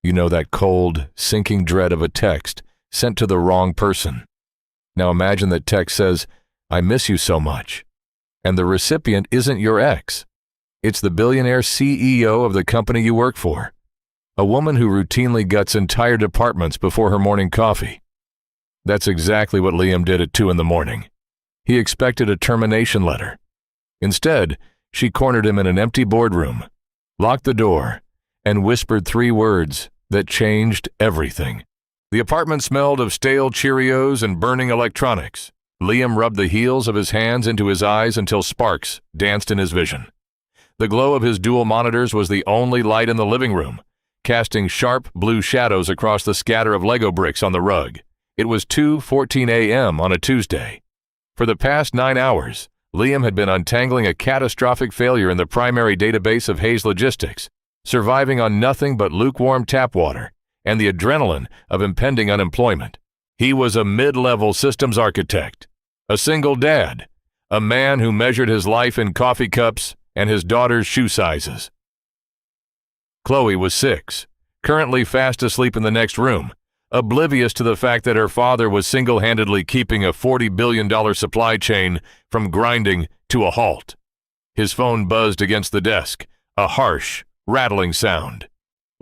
You know, that cold, sinking dread of a text sent to the wrong person. Now imagine that text says, "I miss you so much," and the recipient isn't your ex. It's the billionaire CEO of the company you work for. A woman who routinely guts entire departments before her morning coffee. That's exactly what Liam did at 2 a.m. He expected a termination letter. Instead, she cornered him in an empty boardroom, locked the door, and whispered 3 words that changed everything. The apartment smelled of stale Cheerios and burning electronics. Liam rubbed the heels of his hands into his eyes until sparks danced in his vision. The glow of his dual monitors was the only light in the living room, casting sharp blue shadows across the scatter of Lego bricks on the rug. It was 2:14 a.m. on a Tuesday. For the past 9 hours, Liam had been untangling a catastrophic failure in the primary database of Hayes Logistics, surviving on nothing but lukewarm tap water and the adrenaline of impending unemployment. He was a mid-level systems architect, a single dad, a man who measured his life in coffee cups and his daughter's shoe sizes. Chloe was 6, currently fast asleep in the next room, oblivious to the fact that her father was single-handedly keeping a $40 billion supply chain from grinding to a halt. His phone buzzed against the desk, a harsh, rattling sound.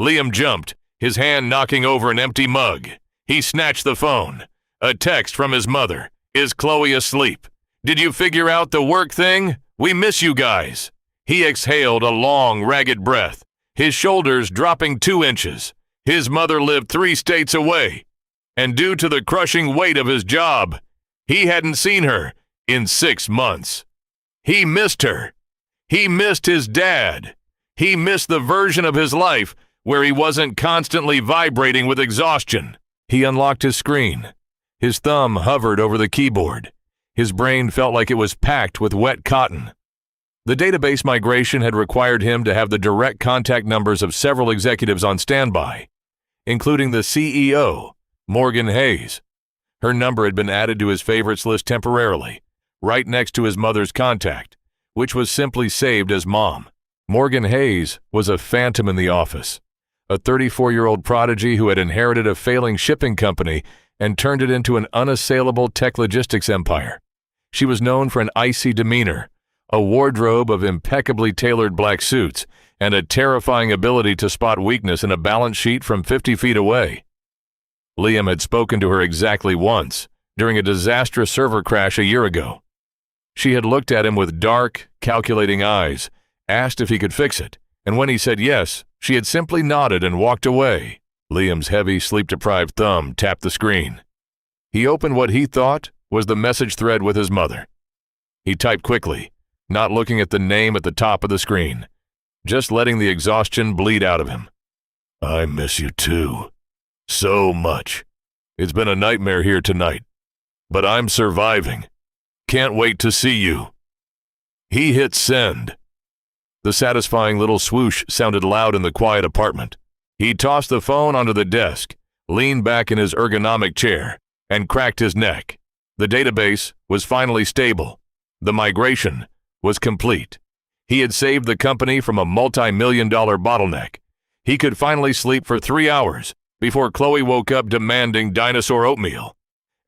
Liam jumped, his hand knocking over an empty mug. He snatched the phone. A text from his mother. "Is Chloe asleep? Did you figure out the work thing? We miss you guys." He exhaled a long, ragged breath, his shoulders dropping 2 inches. His mother lived 3 states away, and due to the crushing weight of his job, he hadn't seen her in 6 months. He missed her. He missed his dad. He missed the version of his life where he wasn't constantly vibrating with exhaustion. He unlocked his screen. His thumb hovered over the keyboard. His brain felt like it was packed with wet cotton. The database migration had required him to have the direct contact numbers of several executives on standby, including the CEO, Morgan Hayes. Her number had been added to his favorites list temporarily, right next to his mother's contact, which was simply saved as Mom. Morgan Hayes was a phantom in the office, a 34-year-old prodigy who had inherited a failing shipping company and turned it into an unassailable tech logistics empire. She was known for an icy demeanor, a wardrobe of impeccably tailored black suits, and a terrifying ability to spot weakness in a balance sheet from 50 feet away. Liam had spoken to her exactly once, during a disastrous server crash a year ago. She had looked at him with dark, calculating eyes, asked if he could fix it, and when he said yes, she had simply nodded and walked away. Liam's heavy, sleep-deprived thumb tapped the screen. He opened what he thought was the message thread with his mother. He typed quickly, not looking at the name at the top of the screen, just letting the exhaustion bleed out of him. "I miss you too. So much. It's been a nightmare here tonight, but I'm surviving. Can't wait to see you." He hit send. The satisfying little swoosh sounded loud in the quiet apartment. He tossed the phone onto the desk, leaned back in his ergonomic chair, and cracked his neck. The database was finally stable. The migration was complete. He had saved the company from a multi-million-dollar bottleneck. He could finally sleep for 3 hours before Chloe woke up demanding dinosaur oatmeal.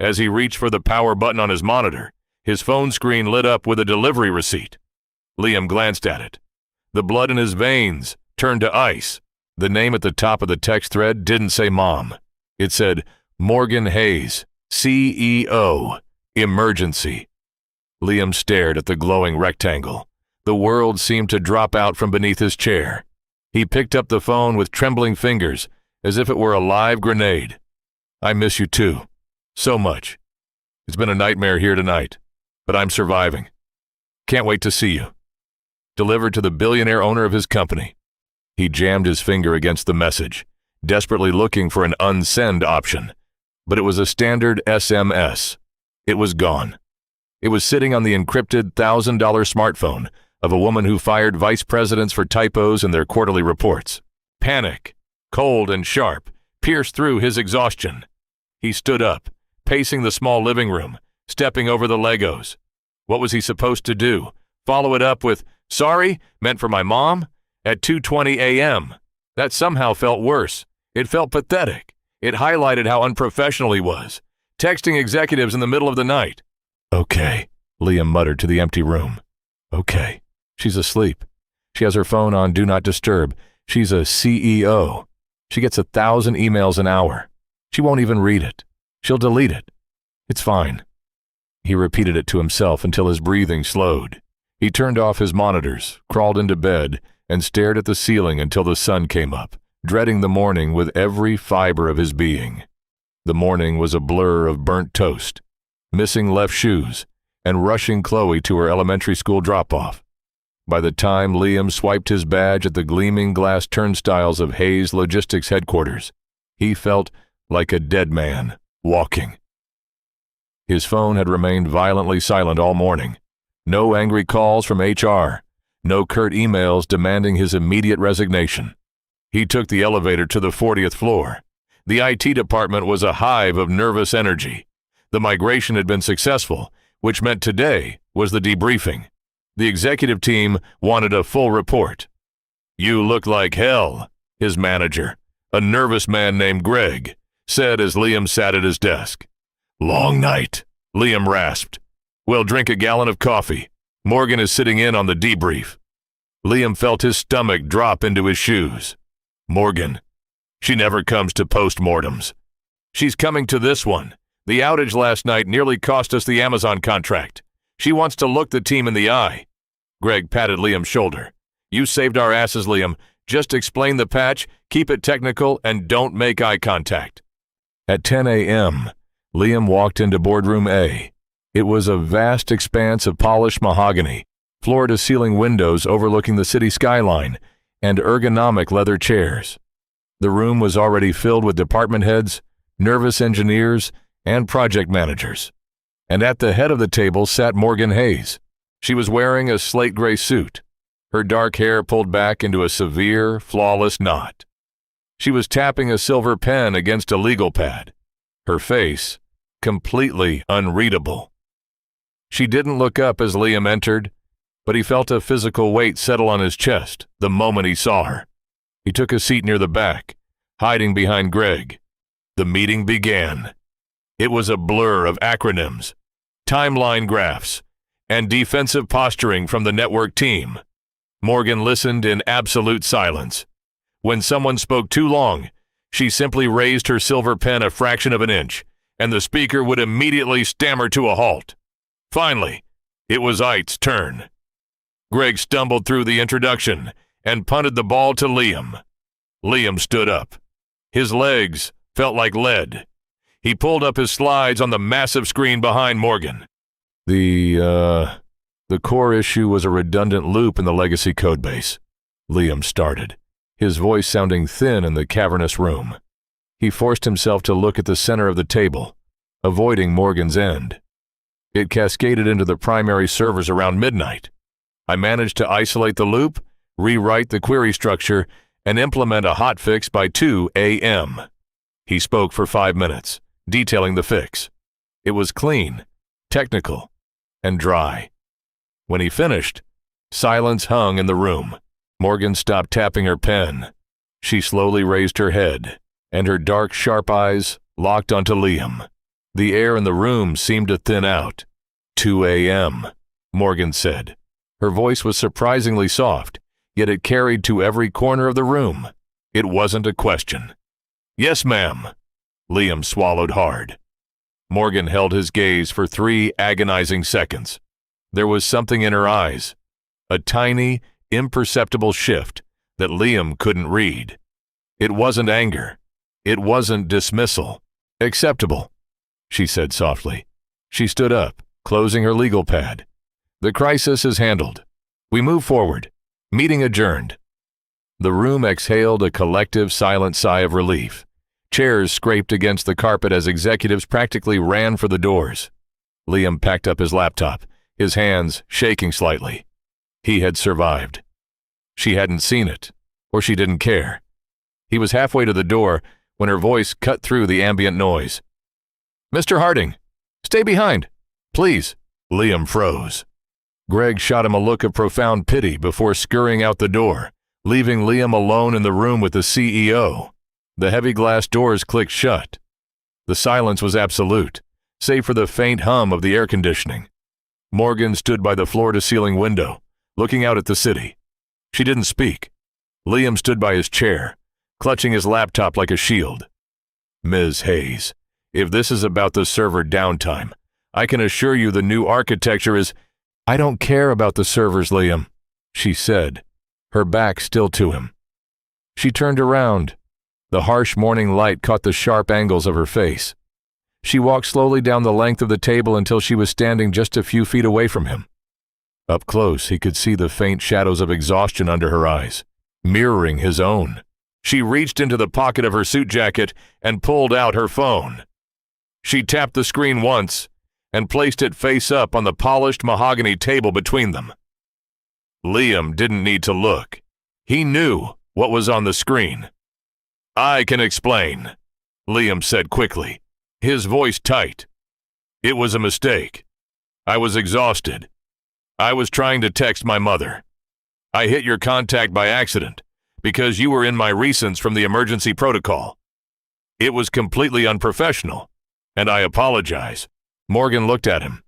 As he reached for the power button on his monitor, his phone screen lit up with a delivery receipt. Liam glanced at it. The blood in his veins turned to ice. The name at the top of the text thread didn't say Mom. It said, Morgan Hayes, CEO, Emergency. Liam stared at the glowing rectangle. The world seemed to drop out from beneath his chair. He picked up the phone with trembling fingers, as if it were a live grenade. "I miss you too. So much. It's been a nightmare here tonight, but I'm surviving. Can't wait to see you." Delivered to the billionaire owner of his company. He jammed his finger against the message, desperately looking for an unsend option, but it was a standard SMS. It was gone. It was sitting on the encrypted $1,000 smartphone of a woman who fired vice presidents for typos in their quarterly reports. Panic, cold and sharp, pierced through his exhaustion. He stood up, pacing the small living room, stepping over the Legos. What was he supposed to do? Follow it up with, "Sorry, meant for my mom?" At 2:20 a.m. That somehow felt worse. It felt pathetic. It highlighted how unprofessional he was, texting executives in the middle of the night. "Okay," Liam muttered to the empty room. "Okay. She's asleep. She has her phone on Do Not Disturb. She's a CEO. She gets 1,000 emails an hour. She won't even read it. She'll delete it. It's fine." He repeated it to himself until his breathing slowed. He turned off his monitors, crawled into bed, and stared at the ceiling until the sun came up, dreading the morning with every fiber of his being. The morning was a blur of burnt toast, missing left shoes, and rushing Chloe to her elementary school drop-off. By the time Liam swiped his badge at the gleaming glass turnstiles of Hayes Logistics headquarters, he felt like a dead man walking. His phone had remained violently silent all morning. No angry calls from HR, no curt emails demanding his immediate resignation. He took the elevator to the 40th floor. The IT department was a hive of nervous energy. The migration had been successful, which meant today was the debriefing. The executive team wanted a full report. "You look like hell," his manager, a nervous man named Greg, said as Liam sat at his desk. "Long night," Liam rasped. "We'll drink a gallon of coffee. Morgan is sitting in on the debrief." Liam felt his stomach drop into his shoes. Morgan. She never comes to postmortems. She's coming to this one. The outage last night nearly cost us the Amazon contract. She wants to look the team in the eye. Greg patted Liam's shoulder. "You saved our asses, Liam. Just explain the patch, keep it technical, and don't make eye contact." At 10 a.m., Liam walked into boardroom A. It was a vast expanse of polished mahogany, floor-to-ceiling windows overlooking the city skyline, and ergonomic leather chairs. The room was already filled with department heads, nervous engineers, and project managers. And at the head of the table sat Morgan Hayes. She was wearing a slate gray suit, her dark hair pulled back into a severe, flawless knot. She was tapping a silver pen against a legal pad, her face completely unreadable. She didn't look up as Liam entered, but he felt a physical weight settle on his chest the moment he saw her. He took a seat near the back, hiding behind Greg. The meeting began. It was a blur of acronyms, timeline graphs, and defensive posturing from the network team. Morgan listened in absolute silence. When someone spoke too long, she simply raised her silver pen a fraction of an inch, and the speaker would immediately stammer to a halt. Finally, it was Ite's turn. Greg stumbled through the introduction and punted the ball to Liam. Liam stood up. His legs felt like lead. He pulled up his slides on the massive screen behind Morgan. The core issue was a redundant loop in the legacy codebase. Liam started, his voice sounding thin in the cavernous room. He forced himself to look at the center of the table, avoiding Morgan's end. It cascaded into the primary servers around midnight. I managed to isolate the loop, rewrite the query structure, and implement a hotfix by 2 a.m. He spoke for 5 minutes, detailing the fix. It was clean, technical, and dry. When he finished, silence hung in the room. Morgan stopped tapping her pen. She slowly raised her head, and her dark, sharp eyes locked onto Liam. The air in the room seemed to thin out. 2 a.m., Morgan said. Her voice was surprisingly soft, yet it carried to every corner of the room. It wasn't a question. "Yes, ma'am." Liam swallowed hard. Morgan held his gaze for 3 agonizing seconds. There was something in her eyes, a tiny, imperceptible shift that Liam couldn't read. It wasn't anger. It wasn't dismissal. "Acceptable," she said softly. She stood up, closing her legal pad. "The crisis is handled. We move forward. Meeting adjourned." The room exhaled a collective silent sigh of relief. Chairs scraped against the carpet as executives practically ran for the doors. Liam packed up his laptop, his hands shaking slightly. He had survived. She hadn't seen it, or she didn't care. He was halfway to the door when her voice cut through the ambient noise. "Mr. Harding, stay behind, please." Liam froze. Greg shot him a look of profound pity before scurrying out the door, leaving Liam alone in the room with the CEO. The heavy glass doors clicked shut. The silence was absolute, save for the faint hum of the air conditioning. Morgan stood by the floor-to-ceiling window, looking out at the city. She didn't speak. Liam stood by his chair, clutching his laptop like a shield. Ms. Hayes, if this is about the server downtime, I can assure you the new architecture is— I don't care about the servers, Liam, she said, her back still to him. She turned around. The harsh morning light caught the sharp angles of her face. She walked slowly down the length of the table until she was standing just a few feet away from him. Up close, he could see the faint shadows of exhaustion under her eyes, mirroring his own. She reached into the pocket of her suit jacket and pulled out her phone. She tapped the screen once and placed it face up on the polished mahogany table between them. Liam didn't need to look. He knew what was on the screen. I can explain, Liam said quickly, his voice tight. It was a mistake. I was exhausted. I was trying to text my mother. I hit your contact by accident because you were in my recents from the emergency protocol. It was completely unprofessional, and I apologize. Morgan looked at him.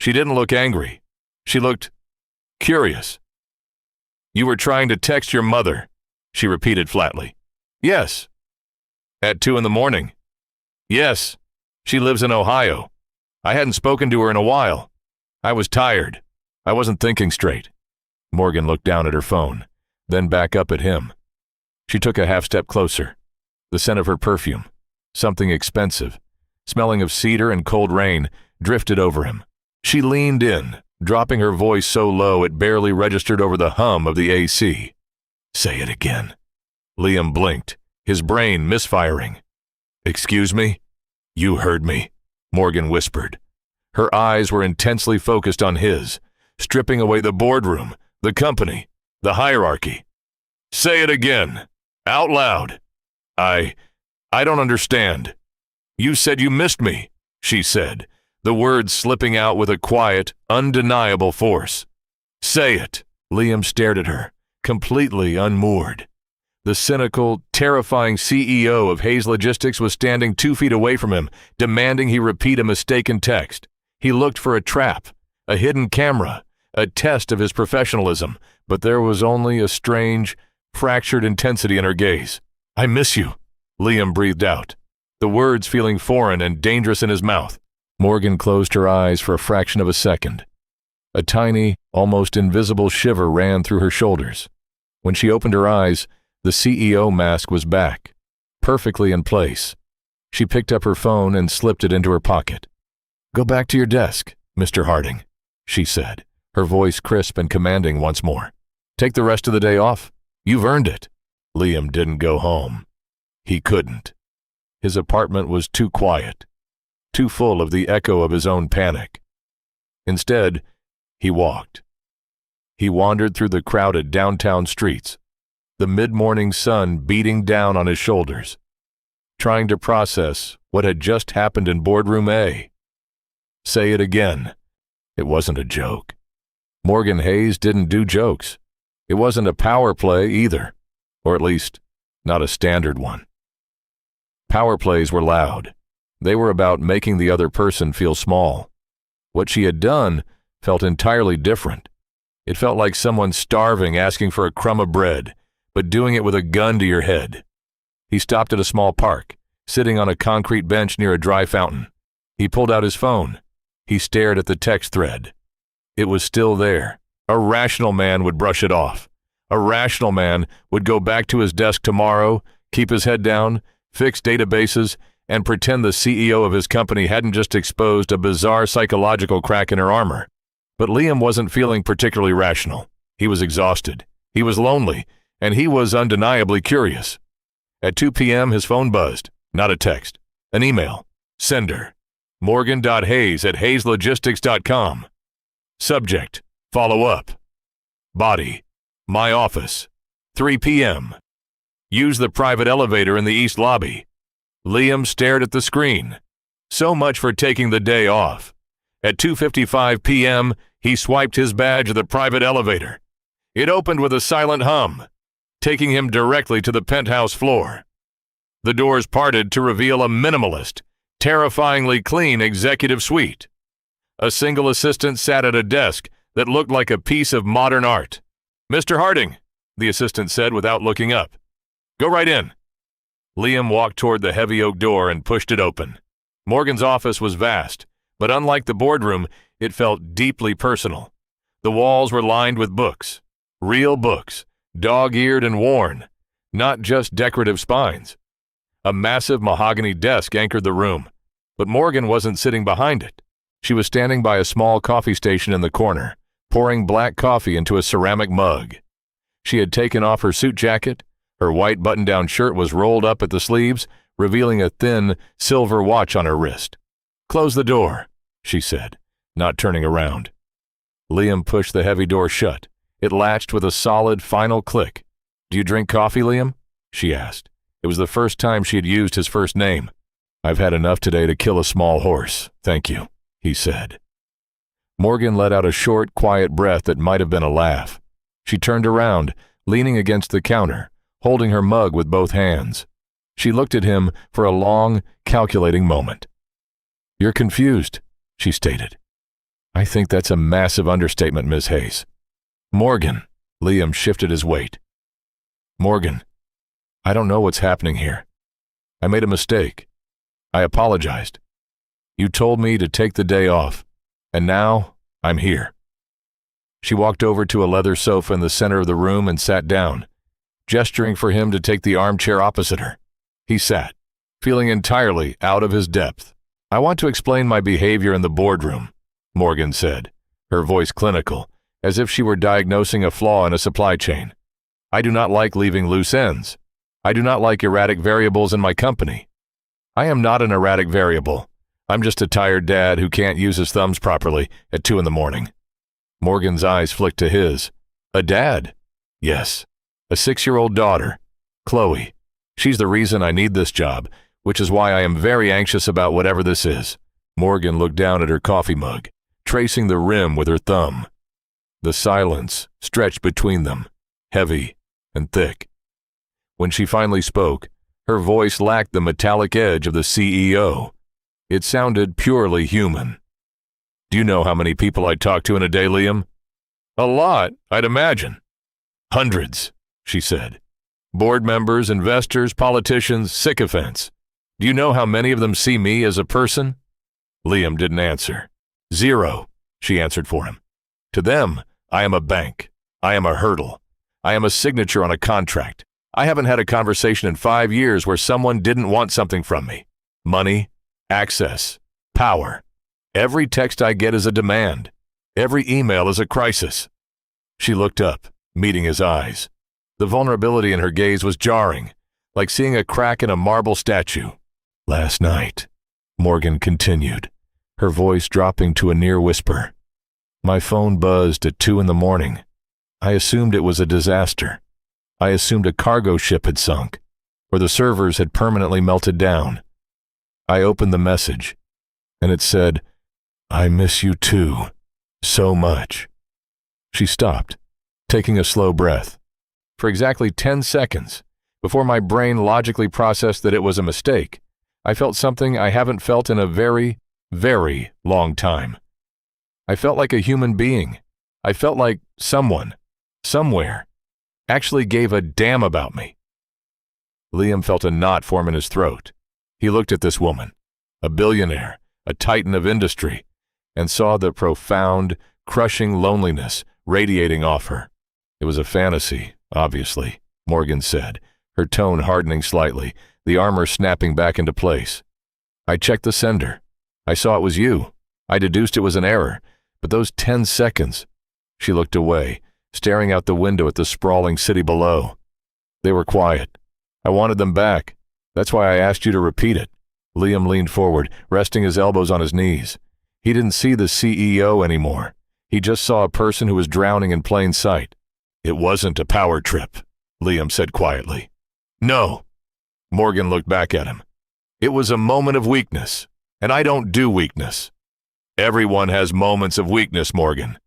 She didn't look angry. She looked curious. You were trying to text your mother, she repeated flatly. Yes. At 2 a.m? Yes. She lives in Ohio. I hadn't spoken to her in a while. I was tired. I wasn't thinking straight. Morgan looked down at her phone, then back up at him. She took a half step closer. The scent of her perfume, something expensive, smelling of cedar and cold rain, drifted over him. She leaned in, dropping her voice so low it barely registered over the hum of the AC. Say it again. Liam blinked, his brain misfiring. Excuse me? You heard me, Morgan whispered. Her eyes were intensely focused on his, stripping away the boardroom, the company, the hierarchy. Say it again, out loud. I don't understand. You said you missed me, she said, the words slipping out with a quiet, undeniable force. Say it. Liam stared at her, completely unmoored. The cynical, terrifying CEO of Hayes Logistics was standing 2 feet away from him, demanding he repeat a mistaken text. He looked for a trap, a hidden camera, a test of his professionalism, but there was only a strange, fractured intensity in her gaze. I miss you, Liam breathed out, the words feeling foreign and dangerous in his mouth. Morgan closed her eyes for a fraction of a second. A tiny, almost invisible shiver ran through her shoulders. When she opened her eyes, the CEO mask was back, perfectly in place. She picked up her phone and slipped it into her pocket. Go back to your desk, Mr. Harding, she said, her voice crisp and commanding once more. Take the rest of the day off. You've earned it. Liam didn't go home. He couldn't. His apartment was too quiet, too full of the echo of his own panic. Instead, he walked. He wandered through the crowded downtown streets, the mid-morning sun beating down on his shoulders, trying to process what had just happened in Boardroom A. Say it again. It wasn't a joke. Morgan Hayes didn't do jokes. It wasn't a power play either, or at least, not a standard one. Power plays were loud. They were about making the other person feel small. What she had done felt entirely different. It felt like someone starving asking for a crumb of bread, but doing it with a gun to your head. He stopped at a small park, sitting on a concrete bench near a dry fountain. He pulled out his phone. He stared at the text thread. It was still there. A rational man would brush it off. A rational man would go back to his desk tomorrow, keep his head down, fix databases, and pretend the CEO of his company hadn't just exposed a bizarre psychological crack in her armor. But Liam wasn't feeling particularly rational. He was exhausted. He was lonely, and he was undeniably curious. At 2 p.m., his phone buzzed. Not a text. An email. Sender. Morgan.hayes@hayeslogistics.com. Subject. Follow up. Body. My office. 3 p.m. Use the private elevator in the east lobby. Liam stared at the screen. So much for taking the day off. At 2:55 p.m., he swiped his badge of the private elevator. It opened with a silent hum, taking him directly to the penthouse floor. The doors parted to reveal a minimalist, terrifyingly clean executive suite. A single assistant sat at a desk that looked like a piece of modern art. "Mr. Harding," the assistant said without looking up. "Go right in." Liam walked toward the heavy oak door and pushed it open. Morgan's office was vast, but unlike the boardroom, it felt deeply personal. The walls were lined with books. Real books, dog-eared and worn, not just decorative spines. A massive mahogany desk anchored the room, but Morgan wasn't sitting behind it. She was standing by a small coffee station in the corner, pouring black coffee into a ceramic mug. She had taken off her suit jacket. Her white button-down shirt was rolled up at the sleeves, revealing a thin, silver watch on her wrist. "Close the door," she said, not turning around. Liam pushed the heavy door shut. It latched with a solid, final click. "Do you drink coffee, Liam?" she asked. It was the first time she had used his first name. "I've had enough today to kill a small horse, thank you," he said. Morgan let out a short, quiet breath that might have been a laugh. She turned around, leaning against the counter, holding her mug with both hands. She looked at him for a long, calculating moment. "You're confused," she stated. "I think that's a massive understatement, Miss Hayes." "Morgan," Liam shifted his weight. "Morgan, I don't know what's happening here. I made a mistake. I apologized. You told me to take the day off, and now I'm here." She walked over to a leather sofa in the center of the room and sat down, gesturing for him to take the armchair opposite her. He sat, feeling entirely out of his depth. "I want to explain my behavior in the boardroom," Morgan said, her voice clinical, as if she were diagnosing a flaw in a supply chain. "I do not like leaving loose ends. I do not like erratic variables in my company. I am not an erratic variable. I'm just a tired dad who can't use his thumbs properly at 2 a.m. Morgan's eyes flicked to his. "A dad?" "Yes. A 6-year-old daughter, Chloe. She's the reason I need this job, which is why I am very anxious about whatever this is." Morgan looked down at her coffee mug, tracing the rim with her thumb. The silence stretched between them, heavy and thick. When she finally spoke, her voice lacked the metallic edge of the CEO. It sounded purely human. "Do you know how many people I talk to in a day, Liam?" "A lot, I'd imagine." "Hundreds," she said. "Board members, investors, politicians, sycophants. Do you know how many of them see me as a person?" Liam didn't answer. "Zero," she answered for him. "To them, I am a bank. I am a hurdle. I am a signature on a contract. I haven't had a conversation in 5 years where someone didn't want something from me. Money, access, power. Every text I get is a demand. Every email is a crisis." She looked up, meeting his eyes. The vulnerability in her gaze was jarring, like seeing a crack in a marble statue. "Last night," Morgan continued, her voice dropping to a near whisper. "My phone buzzed at 2 a.m. I assumed it was a disaster. I assumed a cargo ship had sunk, or the servers had permanently melted down. I opened the message, and it said, 'I miss you too, so much.'" She stopped, taking a slow breath. For exactly 10 seconds, before my brain logically processed that it was a mistake, I felt something I haven't felt in a very, very long time. I felt like a human being. I felt like someone, somewhere, actually gave a damn about me. Liam felt a knot form in his throat. He looked at this woman, a billionaire, a titan of industry, and saw the profound, crushing loneliness radiating off her. It was a fantasy, obviously, Morgan said, her tone hardening slightly, the armor snapping back into place. "I checked the sender. I saw it was you. I deduced it was an error, but those 10 seconds..." She looked away, staring out the window at the sprawling city below. "They were quiet. I wanted them back. That's why I asked you to repeat it." Liam leaned forward, resting his elbows on his knees. He didn't see the CEO anymore. He just saw a person who was drowning in plain sight. "It wasn't a power trip," Liam said quietly. "No." Morgan looked back at him. "It was a moment of weakness, and I don't do weakness. Everyone has moments of weakness, Morgan.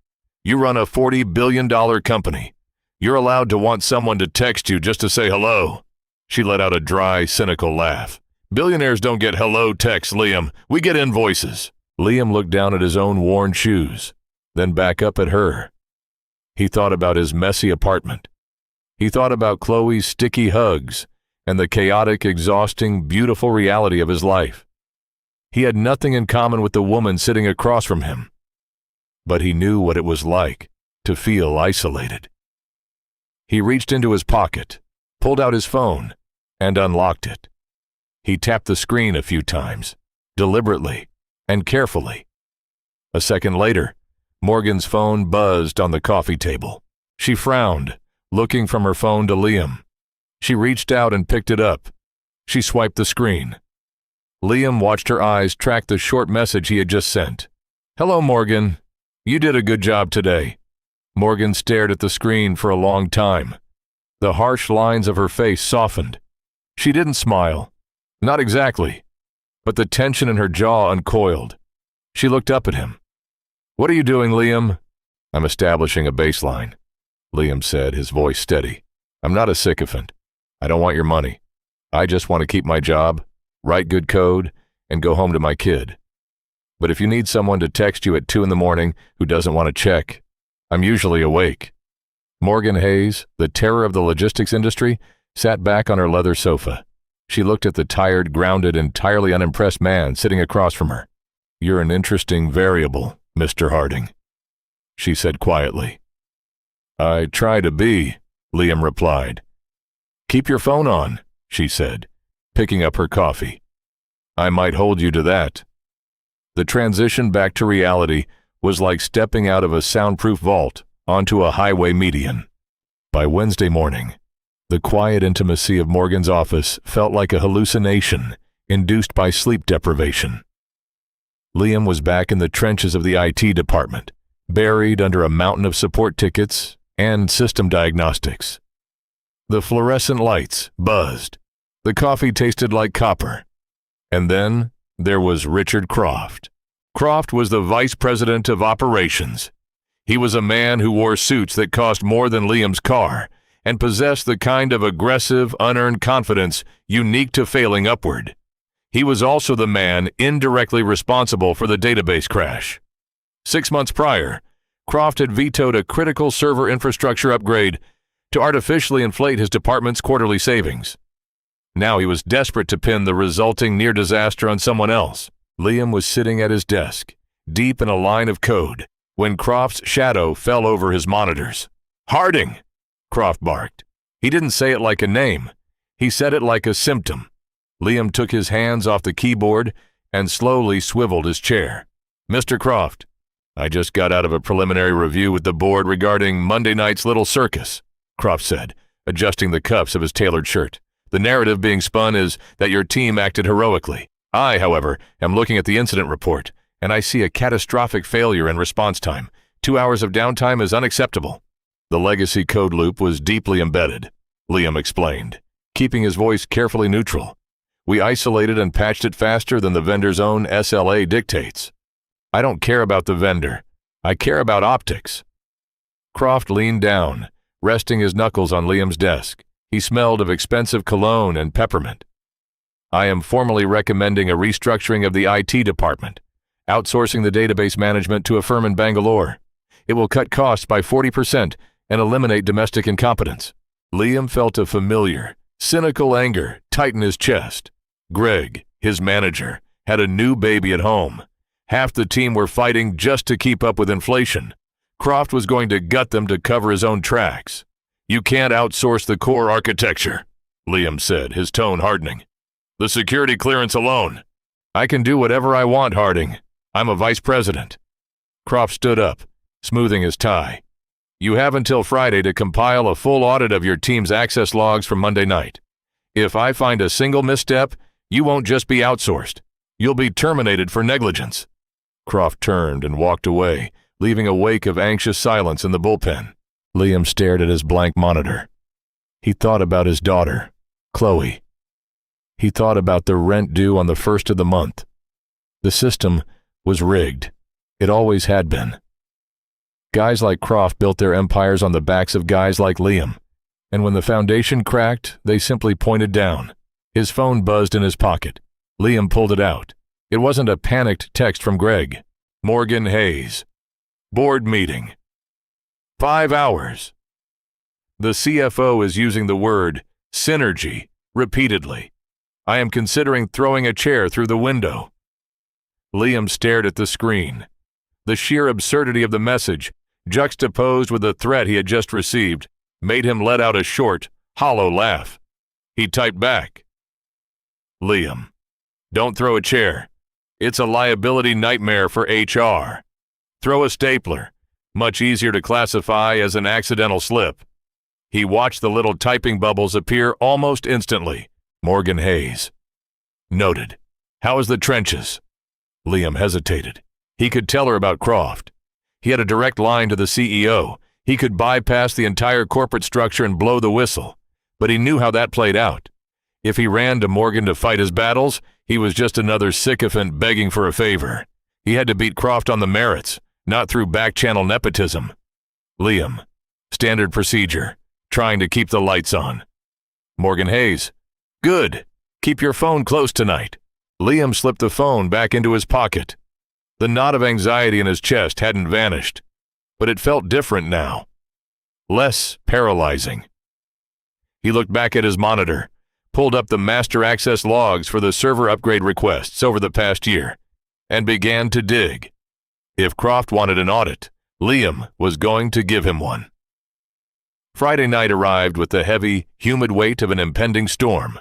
You run a $40 billion company. You're allowed to want someone to text you just to say hello. She let out a dry, cynical laugh. Billionaires don't get hello texts, Liam. We get invoices. Liam looked down at his own worn shoes, then back up at her. He thought about his messy apartment. He thought about Chloe's sticky hugs and the chaotic, exhausting, beautiful reality of his life. He had nothing in common with the woman sitting across from him, but he knew what it was like to feel isolated. He reached into his pocket, pulled out his phone, and unlocked it. He tapped the screen a few times, deliberately and carefully. A second later, Morgan's phone buzzed on the coffee table. She frowned, looking from her phone to Liam. She reached out and picked it up. She swiped the screen. Liam watched her eyes track the short message he had just sent. Hello, Morgan. You did a good job today. Morgan stared at the screen for a long time. The harsh lines of her face softened. She didn't smile. Not exactly. But the tension in her jaw uncoiled. She looked up at him. What are you doing, Liam? I'm establishing a baseline, Liam said, his voice steady. I'm not a sycophant. I don't want your money. I just want to keep my job, write good code, and go home to my kid. But if you need someone to text you at 2 a.m. who doesn't want to check, I'm usually awake. Morgan Hayes, the terror of the logistics industry, sat back on her leather sofa. She looked at the tired, grounded, entirely unimpressed man sitting across from her. You're an interesting variable, Mr. Harding, she said quietly. I try to be, Liam replied. Keep your phone on, she said, picking up her coffee. I might hold you to that. The transition back to reality was like stepping out of a soundproof vault onto a highway median. By Wednesday morning, the quiet intimacy of Morgan's office felt like a hallucination induced by sleep deprivation. Liam was back in the trenches of the IT department, buried under a mountain of support tickets and system diagnostics. The fluorescent lights buzzed. The coffee tasted like copper. And then there was Richard Croft. Croft was the vice president of operations. He was a man who wore suits that cost more than Liam's car and possessed the kind of aggressive, unearned confidence unique to failing upward. He was also the man indirectly responsible for the database crash. 6 months prior, Croft had vetoed a critical server infrastructure upgrade to artificially inflate his department's quarterly savings. Now he was desperate to pin the resulting near disaster on someone else. Liam was sitting at his desk, deep in a line of code, when Croft's shadow fell over his monitors. Harding! Croft barked. He didn't say it like a name. He said it like a symptom. Liam took his hands off the keyboard and slowly swiveled his chair. Mr. Croft, I just got out of a preliminary review with the board regarding Monday night's little circus, Croft said, adjusting the cuffs of his tailored shirt. The narrative being spun is that your team acted heroically. I, however, am looking at the incident report, and I see a catastrophic failure in response time. 2 hours of downtime is unacceptable. The legacy code loop was deeply embedded, Liam explained, keeping his voice carefully neutral. We isolated and patched it faster than the vendor's own SLA dictates. I don't care about the vendor. I care about optics. Croft leaned down, resting his knuckles on Liam's desk. He smelled of expensive cologne and peppermint. I am formally recommending a restructuring of the IT department, outsourcing the database management to a firm in Bangalore. It will cut costs by 40% and eliminate domestic incompetence. Liam felt a familiar, cynical anger tighten his chest. Greg, his manager, had a new baby at home. Half the team were fighting just to keep up with inflation. Croft was going to gut them to cover his own tracks. You can't outsource the core architecture, Liam said, his tone hardening. The security clearance alone. I can do whatever I want, Harding. I'm a vice president. Croft stood up, smoothing his tie. You have until Friday to compile a full audit of your team's access logs from Monday night. If I find a single misstep, you won't just be outsourced. You'll be terminated for negligence. Croft turned and walked away, leaving a wake of anxious silence in the bullpen. Liam stared at his blank monitor. He thought about his daughter, Chloe. He thought about the rent due on the 1st of the month. The system was rigged. It always had been. Guys like Croft built their empires on the backs of guys like Liam. And when the foundation cracked, they simply pointed down. His phone buzzed in his pocket. Liam pulled it out. It wasn't a panicked text from Greg. Morgan Hayes. Board meeting. 5 hours. The CFO is using the word synergy repeatedly. I am considering throwing a chair through the window. Liam stared at the screen. The sheer absurdity of the message, juxtaposed with the threat he had just received, made him let out a short, hollow laugh. He typed back. Liam, don't throw a chair. It's a liability nightmare for HR. Throw a stapler. Much easier to classify as an accidental slip. He watched the little typing bubbles appear almost instantly. Morgan Hayes. Noted. How is the trenches? Liam hesitated. He could tell her about Croft. He had a direct line to the CEO. He could bypass the entire corporate structure and blow the whistle. But he knew how that played out. If he ran to Morgan to fight his battles, he was just another sycophant begging for a favor. He had to beat Croft on the merits, not through back-channel nepotism. Liam. Standard procedure. Trying to keep the lights on. Morgan Hayes. Good. Keep your phone close tonight. Liam slipped the phone back into his pocket. The knot of anxiety in his chest hadn't vanished, but it felt different now. Less paralyzing. He looked back at his monitor, pulled up the master access logs for the server upgrade requests over the past year, and began to dig. If Croft wanted an audit, Liam was going to give him one. Friday night arrived with the heavy, humid weight of an impending storm.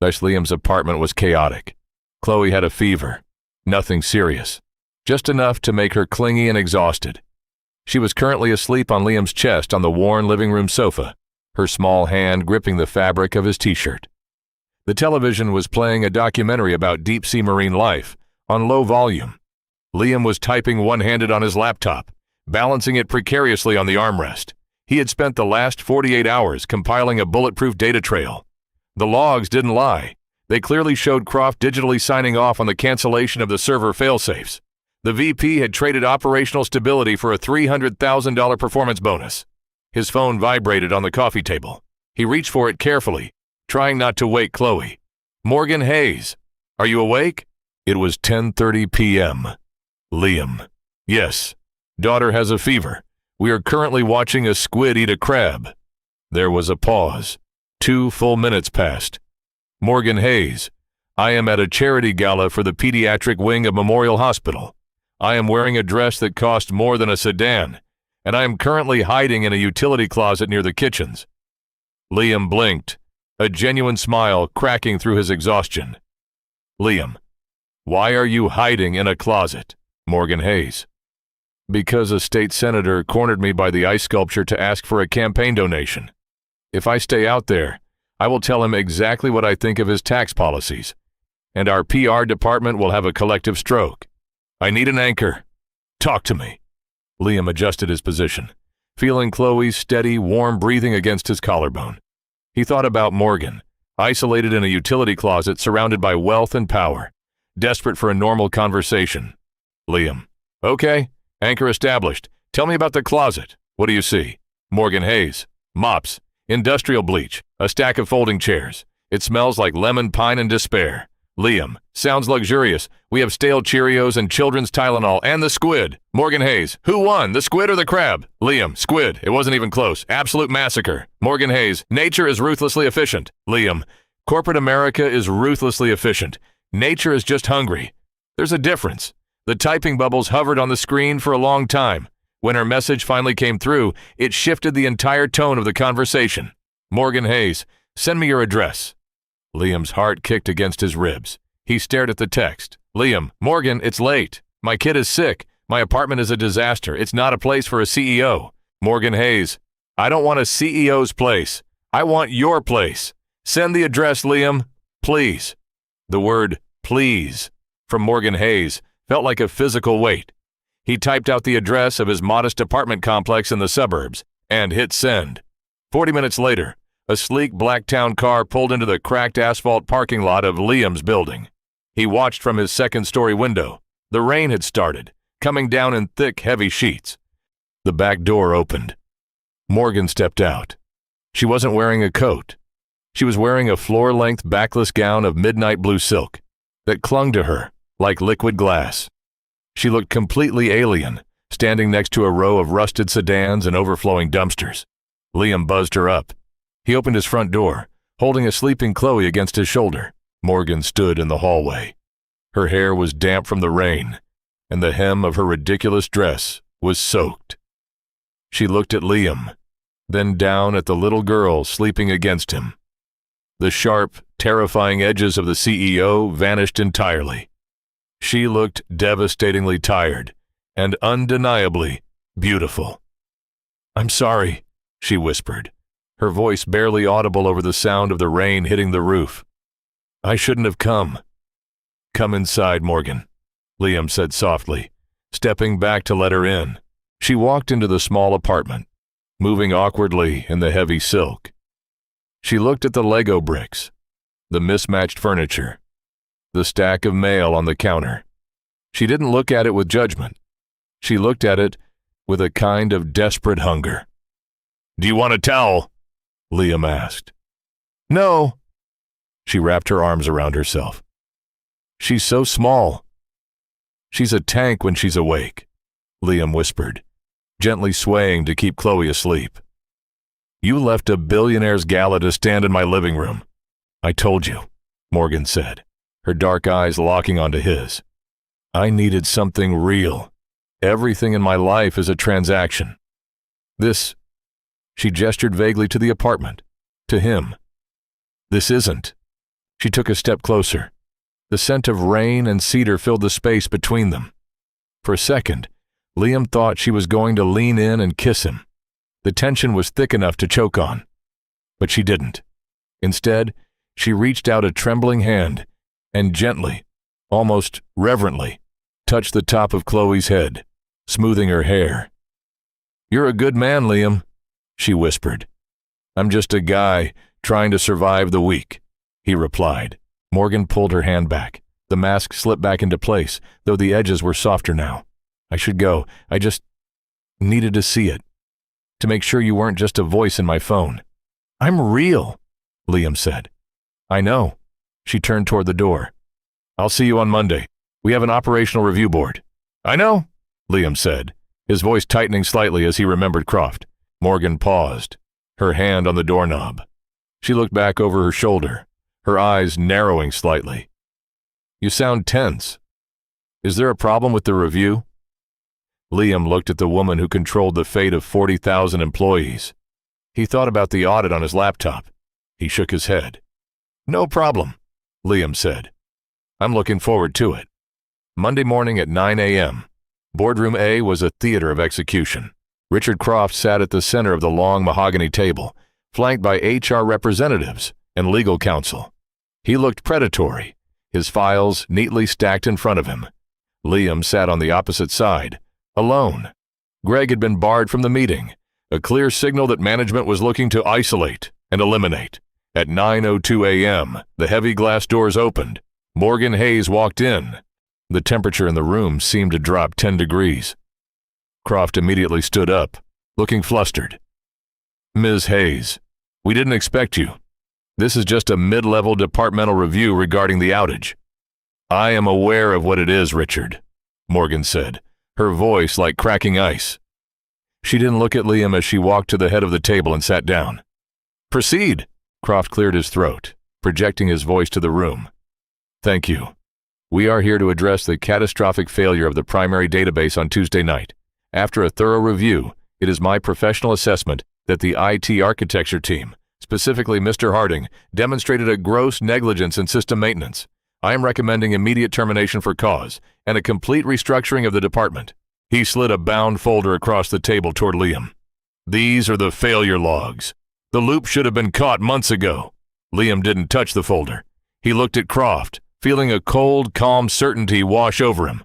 Thus Liam's apartment was chaotic. Chloe had a fever. Nothing serious. Just enough to make her clingy and exhausted. She was currently asleep on Liam's chest on the worn living room sofa, her small hand gripping the fabric of his t-shirt. The television was playing a documentary about deep-sea marine life on low volume. Liam was typing one-handed on his laptop, balancing it precariously on the armrest. He had spent the last 48 hours compiling a bulletproof data trail. The logs didn't lie. They clearly showed Croft digitally signing off on the cancellation of the server failsafes. The VP had traded operational stability for a $300,000 performance bonus. His phone vibrated on the coffee table. He reached for it carefully, trying not to wake Chloe. Morgan Hayes. Are you awake? It was 10:30 p.m. Liam. Yes. Daughter has a fever. We are currently watching a squid eat a crab. There was a pause. 2 full minutes passed. Morgan Hayes. I am at a charity gala for the pediatric wing of Memorial Hospital. I am wearing a dress that cost more than a sedan, and I am currently hiding in a utility closet near the kitchens. Liam blinked, a genuine smile cracking through his exhaustion. Liam. Why are you hiding in a closet? Morgan Hayes. Because a state senator cornered me by the ice sculpture to ask for a campaign donation. If I stay out there, I will tell him exactly what I think of his tax policies, and our PR department will have a collective stroke. I need an anchor. Talk to me. Liam adjusted his position, feeling Chloe's steady, warm breathing against his collarbone. He thought about Morgan, isolated in a utility closet surrounded by wealth and power, desperate for a normal conversation. Liam. Okay. Anchor established. Tell me about the closet. What do you see? Morgan Hayes. Mops. Industrial bleach. A stack of folding chairs. It smells like lemon pine and despair. Liam. Sounds luxurious. We have stale Cheerios and children's Tylenol and the squid. Morgan Hayes. Who won, the squid or the crab? Liam. Squid. It wasn't even close. Absolute massacre. Morgan Hayes. Nature is ruthlessly efficient. Liam. Corporate America is ruthlessly efficient. Nature is just hungry. There's a difference. The typing bubbles hovered on the screen for a long time. When her message finally came through, it shifted the entire tone of the conversation. Morgan Hayes, send me your address. Liam's heart kicked against his ribs. He stared at the text. Liam, Morgan, it's late. My kid is sick. My apartment is a disaster. It's not a place for a CEO. Morgan Hayes, I don't want a CEO's place. I want your place. Send the address, Liam. Please. The word please from Morgan Hayes felt like a physical weight. He typed out the address of his modest apartment complex in the suburbs and hit send. 40 minutes later, a sleek black town car pulled into the cracked asphalt parking lot of Liam's building. He watched from his second-story window. The rain had started, coming down in thick, heavy sheets. The back door opened. Morgan stepped out. She wasn't wearing a coat. She was wearing a floor-length backless gown of midnight blue silk that clung to her like liquid glass. She looked completely alien, standing next to a row of rusted sedans and overflowing dumpsters. Liam buzzed her up. He opened his front door, holding a sleeping Chloe against his shoulder. Morgan stood in the hallway. Her hair was damp from the rain, and the hem of her ridiculous dress was soaked. She looked at Liam, then down at the little girl sleeping against him. The sharp, terrifying edges of the CEO vanished entirely. She looked devastatingly tired and undeniably beautiful. "I'm sorry," she whispered, her voice barely audible over the sound of the rain hitting the roof. "I shouldn't have come." "Come inside, Morgan," Liam said softly, stepping back to let her in. She walked into the small apartment, moving awkwardly in the heavy silk. She looked at the Lego bricks, the mismatched furniture, the stack of mail on the counter. She didn't look at it with judgment. She looked at it with a kind of desperate hunger. "Do you want a towel?" Liam asked. "No." She wrapped her arms around herself. "She's so small." "She's a tank when she's awake," Liam whispered, gently swaying to keep Chloe asleep. "You left a billionaire's gala to stand in my living room." "I told you," Morgan said, her dark eyes locking onto his. "I needed something real. Everything in my life is a transaction. This," she gestured vaguely to the apartment, to him. "This isn't." She took a step closer. The scent of rain and cedar filled the space between them. For a second, Liam thought she was going to lean in and kiss him. The tension was thick enough to choke on. But she didn't. Instead, she reached out a trembling hand and gently, almost reverently, touched the top of Chloe's head, smoothing her hair. "You're a good man, Liam," she whispered. "I'm just a guy trying to survive the week," he replied. Morgan pulled her hand back. The mask slipped back into place, though the edges were softer now. "I should go. I just needed to see it, to make sure you weren't just a voice in my phone." "I'm real," Liam said. "I know." She turned toward the door. "I'll see you on Monday. We have an operational review board." "I know," Liam said, his voice tightening slightly as he remembered Croft. Morgan paused, her hand on the doorknob. She looked back over her shoulder, her eyes narrowing slightly. "You sound tense. Is there a problem with the review?" Liam looked at the woman who controlled the fate of 40,000 employees. He thought about the audit on his laptop. He shook his head. "No problem," Liam said. "I'm looking forward to it." Monday morning at 9 a.m., Boardroom A was a theater of execution. Richard Croft sat at the center of the long mahogany table, flanked by HR representatives and legal counsel. He looked predatory, his files neatly stacked in front of him. Liam sat on the opposite side, alone. Greg had been barred from the meeting, a clear signal that management was looking to isolate and eliminate. At 9:02 a.m., the heavy glass doors opened. Morgan Hayes walked in. The temperature in the room seemed to drop 10 degrees. Croft immediately stood up, looking flustered. "Ms. Hayes, we didn't expect you. This is just a mid-level departmental review regarding the outage." "I am aware of what it is, Richard," Morgan said, her voice like cracking ice. She didn't look at Liam as she walked to the head of the table and sat down. "Proceed." Croft cleared his throat, projecting his voice to the room. "Thank you. We are here to address the catastrophic failure of the primary database on Tuesday night. After a thorough review, it is my professional assessment that the IT architecture team, specifically Mr. Harding, demonstrated a gross negligence in system maintenance. I am recommending immediate termination for cause and a complete restructuring of the department." He slid a bound folder across the table toward Liam. "These are the failure logs. The loop should have been caught months ago." Liam didn't touch the folder. He looked at Croft, feeling a cold, calm certainty wash over him.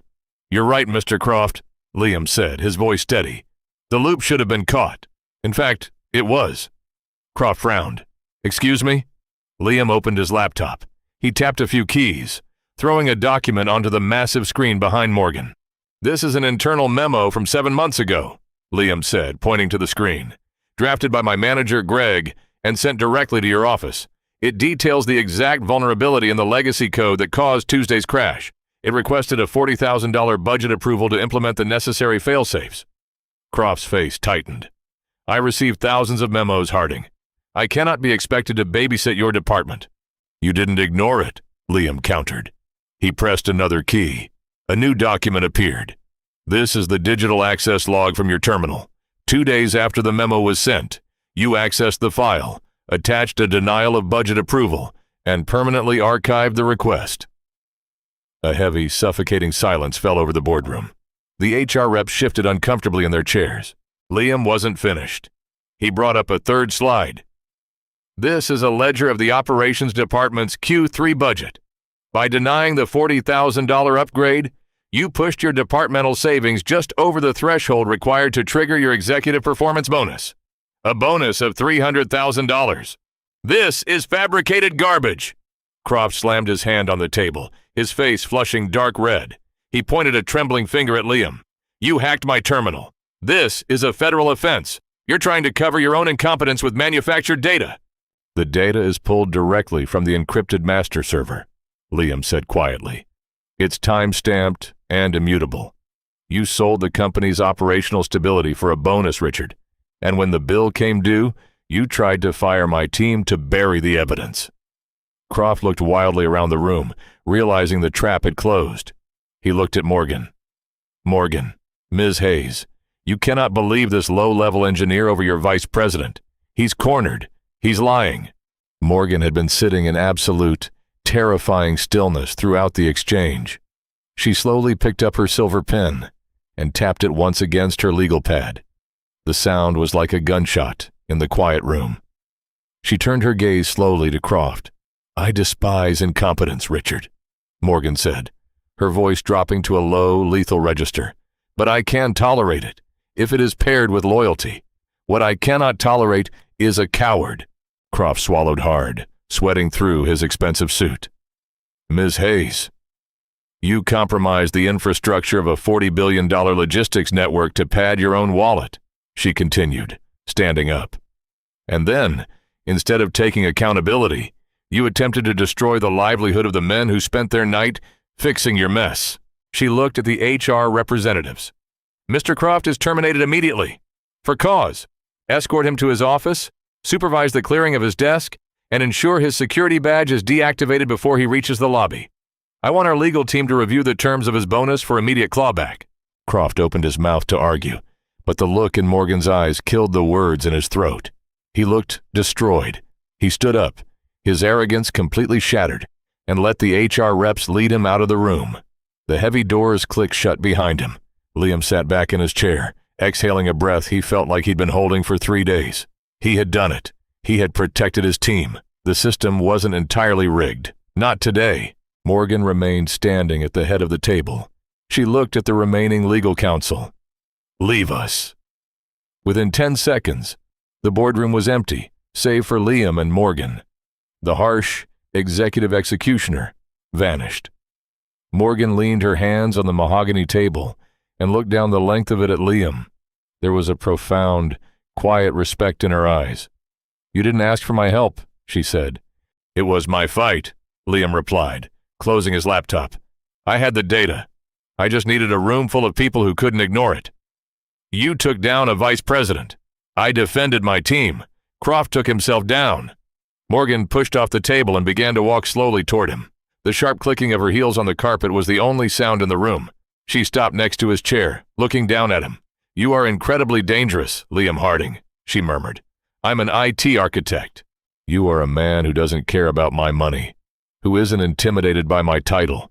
"You're right, Mr. Croft," Liam said, his voice steady. "The loop should have been caught. In fact, it was." Croft frowned. "Excuse me?" Liam opened his laptop. He tapped a few keys, throwing a document onto the massive screen behind Morgan. "This is an internal memo from 7 months ago," Liam said, pointing to the screen. "Drafted by my manager, Greg, and sent directly to your office. It details the exact vulnerability in the legacy code that caused Tuesday's crash. It requested a $40,000 budget approval to implement the necessary failsafes. Croft's face tightened. I received thousands of memos, Harding. I cannot be expected to babysit your department. You didn't ignore it, Liam countered. He pressed another key. A new document appeared. This is the digital access log from your terminal. 2 days after the memo was sent, you accessed the file, attached a denial of budget approval, and permanently archived the request. A heavy, suffocating silence fell over the boardroom. The HR reps shifted uncomfortably in their chairs. Liam wasn't finished. He brought up a third slide. This is a ledger of the operations department's Q3 budget. By denying the $40,000 upgrade, you pushed your departmental savings just over the threshold required to trigger your executive performance bonus. A bonus of $300,000. This is fabricated garbage. Croft slammed his hand on the table, his face flushing dark red. He pointed a trembling finger at Liam. You hacked my terminal. This is a federal offense. You're trying to cover your own incompetence with manufactured data. The data is pulled directly from the encrypted master server, Liam said quietly. It's time-stamped and immutable. You sold the company's operational stability for a bonus, Richard. And when the bill came due, you tried to fire my team to bury the evidence. Croft looked wildly around the room, realizing the trap had closed. He looked at Morgan. Morgan, Ms. Hayes, you cannot believe this low-level engineer over your vice president. He's cornered. He's lying. Morgan had been sitting in absolute, terrifying stillness throughout the exchange. She slowly picked up her silver pen and tapped it once against her legal pad. The sound was like a gunshot in the quiet room. She turned her gaze slowly to Croft. I despise incompetence, Richard, Morgan said, her voice dropping to a low, lethal register. But I can tolerate it, if it is paired with loyalty. What I cannot tolerate is a coward. Croft swallowed hard, sweating through his expensive suit. Ms. Hayes, you compromised the infrastructure of a $40 billion logistics network to pad your own wallet, she continued, standing up. And then, instead of taking accountability, you attempted to destroy the livelihood of the men who spent their night fixing your mess. She looked at the HR representatives. Mr. Croft is terminated immediately. For cause. Escort him to his office, supervise the clearing of his desk, and ensure his security badge is deactivated before he reaches the lobby. I want our legal team to review the terms of his bonus for immediate clawback. Croft opened his mouth to argue, but the look in Morgan's eyes killed the words in his throat. He looked destroyed. He stood up, his arrogance completely shattered, and let the HR reps lead him out of the room. The heavy doors clicked shut behind him. Liam sat back in his chair, exhaling a breath he felt like he'd been holding for 3 days. He had done it. He had protected his team. The system wasn't entirely rigged. Not today. Morgan remained standing at the head of the table. She looked at the remaining legal counsel. Leave us. Within 10 seconds, the boardroom was empty, save for Liam and Morgan. The harsh, executive executioner vanished. Morgan leaned her hands on the mahogany table and looked down the length of it at Liam. There was a profound, quiet respect in her eyes. You didn't ask for my help, she said. It was my fight, Liam replied, closing his laptop. I had the data. I just needed a room full of people who couldn't ignore it. You took down a vice president. I defended my team. Croft took himself down. Morgan pushed off the table and began to walk slowly toward him. The sharp clicking of her heels on the carpet was the only sound in the room. She stopped next to his chair, looking down at him. You are incredibly dangerous, Liam Harding, she murmured. I'm an IT architect. You are a man who doesn't care about my money, who isn't intimidated by my title,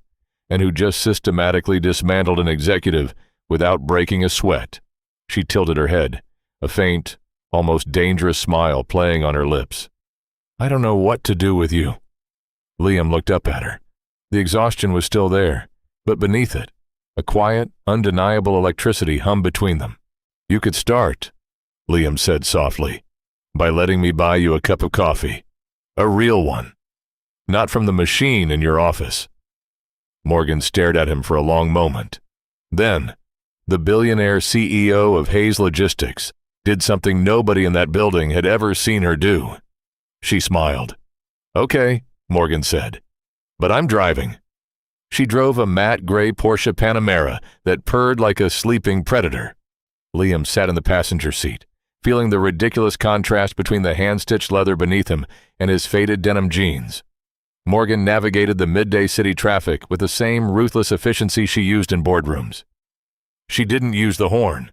and who just systematically dismantled an executive without breaking a sweat. She tilted her head, a faint, almost dangerous smile playing on her lips. I don't know what to do with you. Liam looked up at her. The exhaustion was still there, but beneath it, a quiet, undeniable electricity hummed between them. You could start, Liam said softly, by letting me buy you a cup of coffee. A real one. Not from the machine in your office. Morgan stared at him for a long moment. Then, the billionaire CEO of Hayes Logistics did something nobody in that building had ever seen her do. She smiled. Okay, Morgan said. But I'm driving. She drove a matte gray Porsche Panamera that purred like a sleeping predator. Liam sat in the passenger seat, feeling the ridiculous contrast between the hand-stitched leather beneath him and his faded denim jeans. Morgan navigated the midday city traffic with the same ruthless efficiency she used in boardrooms. She didn't use the horn.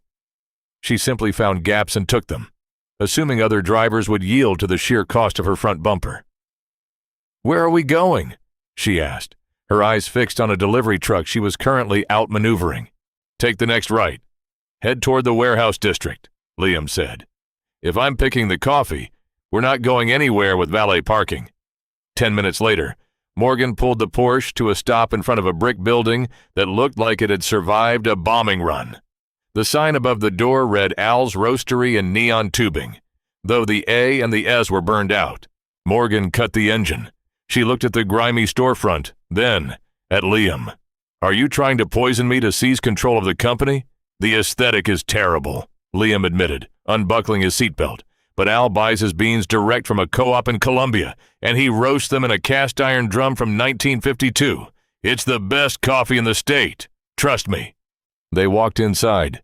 She simply found gaps and took them, assuming other drivers would yield to the sheer cost of her front bumper. "Where are we going?" she asked, her eyes fixed on a delivery truck she was currently outmaneuvering. "Take the next right. Head toward the warehouse district," Liam said. "If I'm picking the coffee, we're not going anywhere with valet parking." 10 minutes later, Morgan pulled the Porsche to a stop in front of a brick building that looked like it had survived a bombing run. The sign above the door read Al's Roastery in neon tubing, though the A and the S were burned out. Morgan cut the engine. She looked at the grimy storefront, then at Liam. "Are you trying to poison me to seize control of the company?" "The aesthetic is terrible," Liam admitted, unbuckling his seatbelt. "But Al buys his beans direct from a co-op in Colombia, and he roasts them in a cast-iron drum from 1952. It's the best coffee in the state. Trust me." They walked inside.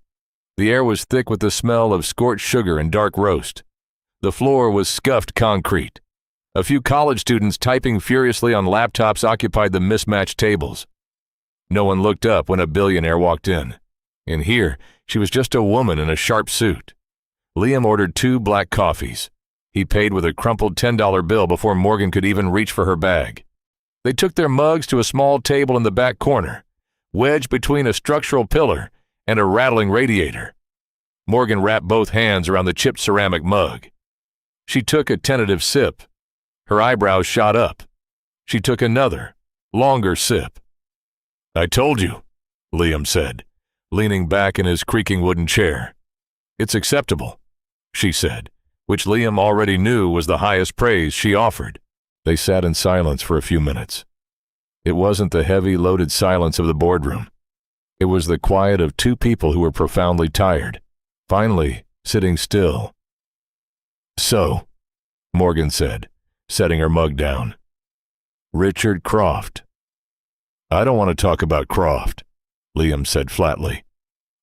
The air was thick with the smell of scorched sugar and dark roast. The floor was scuffed concrete. A few college students typing furiously on laptops occupied the mismatched tables. No one looked up when a billionaire walked in. And here, she was just a woman in a sharp suit. Liam ordered 2 black coffees. He paid with a crumpled $10 bill before Morgan could even reach for her bag. They took their mugs to a small table in the back corner, wedged between a structural pillar and a rattling radiator. Morgan wrapped both hands around the chipped ceramic mug. She took a tentative sip. Her eyebrows shot up. She took another, longer sip. "I told you," Liam said, leaning back in his creaking wooden chair. "It's acceptable," she said, which Liam already knew was the highest praise she offered. They sat in silence for a few minutes. It wasn't the heavy, loaded silence of the boardroom. It was the quiet of 2 people who were profoundly tired, finally sitting still. "So," Morgan said, setting her mug down. "Richard Croft." "I don't want to talk about Croft," Liam said flatly.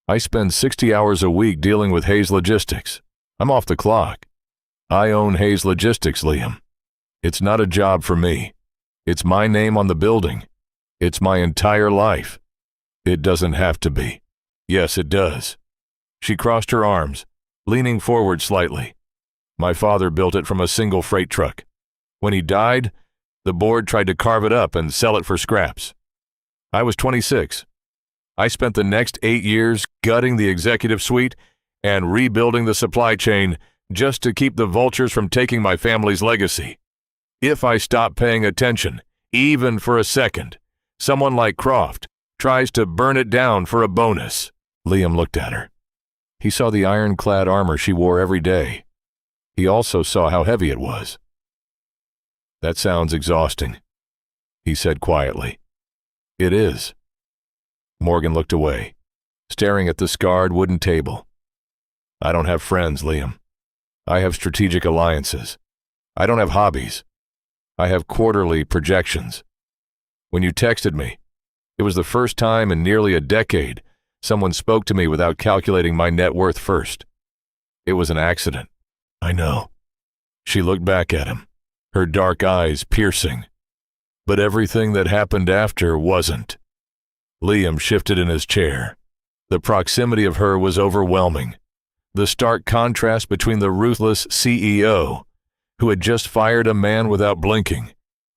"I spend 60 hours a week dealing with Hayes Logistics. I'm off the clock. I own Hayes Logistics, Liam. It's not a job for me. It's my name on the building. It's my entire life. It doesn't have to be." "Yes, it does." She crossed her arms, leaning forward slightly. "My father built it from a single freight truck. When he died, the board tried to carve it up and sell it for scraps. I was 26. I spent the next 8 years gutting the executive suite and rebuilding the supply chain just to keep the vultures from taking my family's legacy. If I stop paying attention, even for a second, someone like Croft tries to burn it down for a bonus." Liam looked at her. He saw the ironclad armor she wore every day. He also saw how heavy it was. "That sounds exhausting," he said quietly. "It is." Morgan looked away, staring at the scarred wooden table. "I don't have friends, Liam. I have strategic alliances. I don't have hobbies. I have quarterly projections. When you texted me, it was the first time in nearly a decade someone spoke to me without calculating my net worth first. It was an accident." "I know." She looked back at him, her dark eyes piercing. "But everything that happened after wasn't." Liam shifted in his chair. The proximity of her was overwhelming. The stark contrast between the ruthless CEO, who had just fired a man without blinking,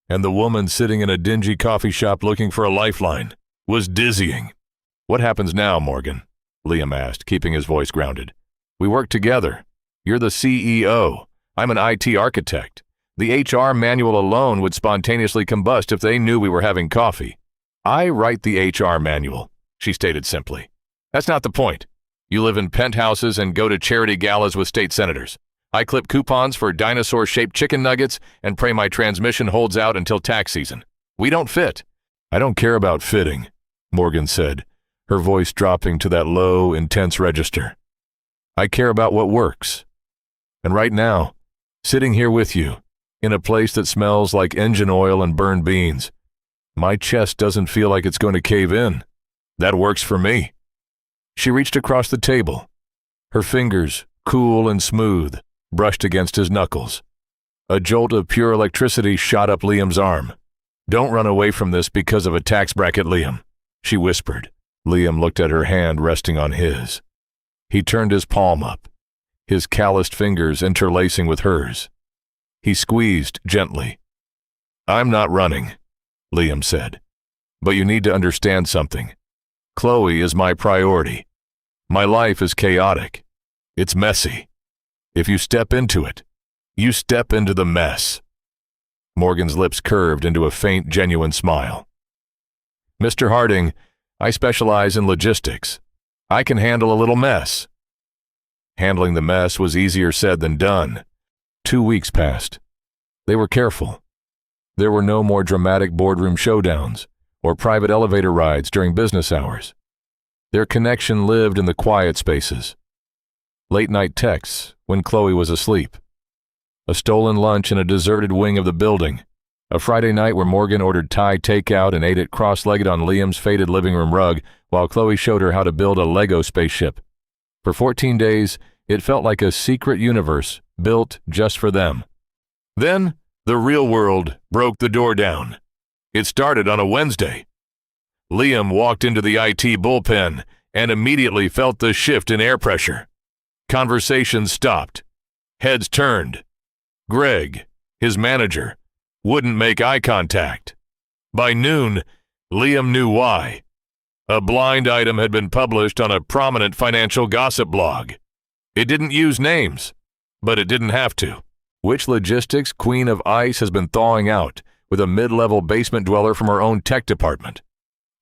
and the woman sitting in a dingy coffee shop looking for a lifeline, was dizzying. "What happens now, Morgan?" Liam asked, keeping his voice grounded. "We work together. You're the CEO. I'm an IT architect. The HR manual alone would spontaneously combust if they knew we were having coffee." "I write the HR manual," she stated simply. "That's not the point. You live in penthouses and go to charity galas with state senators. I clip coupons for dinosaur-shaped chicken nuggets and pray my transmission holds out until tax season. We don't fit." "I don't care about fitting," Morgan said, her voice dropping to that low, intense register. "I care about what works. And right now, sitting here with you, in a place that smells like engine oil and burned beans. My chest doesn't feel like it's going to cave in. That works for me." She reached across the table. Her fingers, cool and smooth, brushed against his knuckles. A jolt of pure electricity shot up Liam's arm. "Don't run away from this because of a tax bracket, Liam," she whispered. Liam looked at her hand resting on his. He turned his palm up, his calloused fingers interlacing with hers. He squeezed gently. "I'm not running," Liam said. "But you need to understand something. Chloe is my priority. My life is chaotic. It's messy. If you step into it, you step into the mess." Morgan's lips curved into a faint, genuine smile. "Mr. Harding, I specialize in logistics. I can handle a little mess." Handling the mess was easier said than done. 2 weeks passed. They were careful. There were no more dramatic boardroom showdowns or private elevator rides during business hours. Their connection lived in the quiet spaces. Late-night texts when Chloe was asleep. A stolen lunch in a deserted wing of the building. A Friday night where Morgan ordered Thai takeout and ate it cross-legged on Liam's faded living room rug while Chloe showed her how to build a Lego spaceship. For 14 days, it felt like a secret universe built just for them. Then, the real world broke the door down. It started on a Wednesday. Liam walked into the IT bullpen and immediately felt the shift in air pressure. Conversations stopped. Heads turned. Greg, his manager, wouldn't make eye contact. By noon, Liam knew why. A blind item had been published on a prominent financial gossip blog. It didn't use names, but it didn't have to. Which logistics queen of ice has been thawing out with a mid-level basement dweller from her own tech department?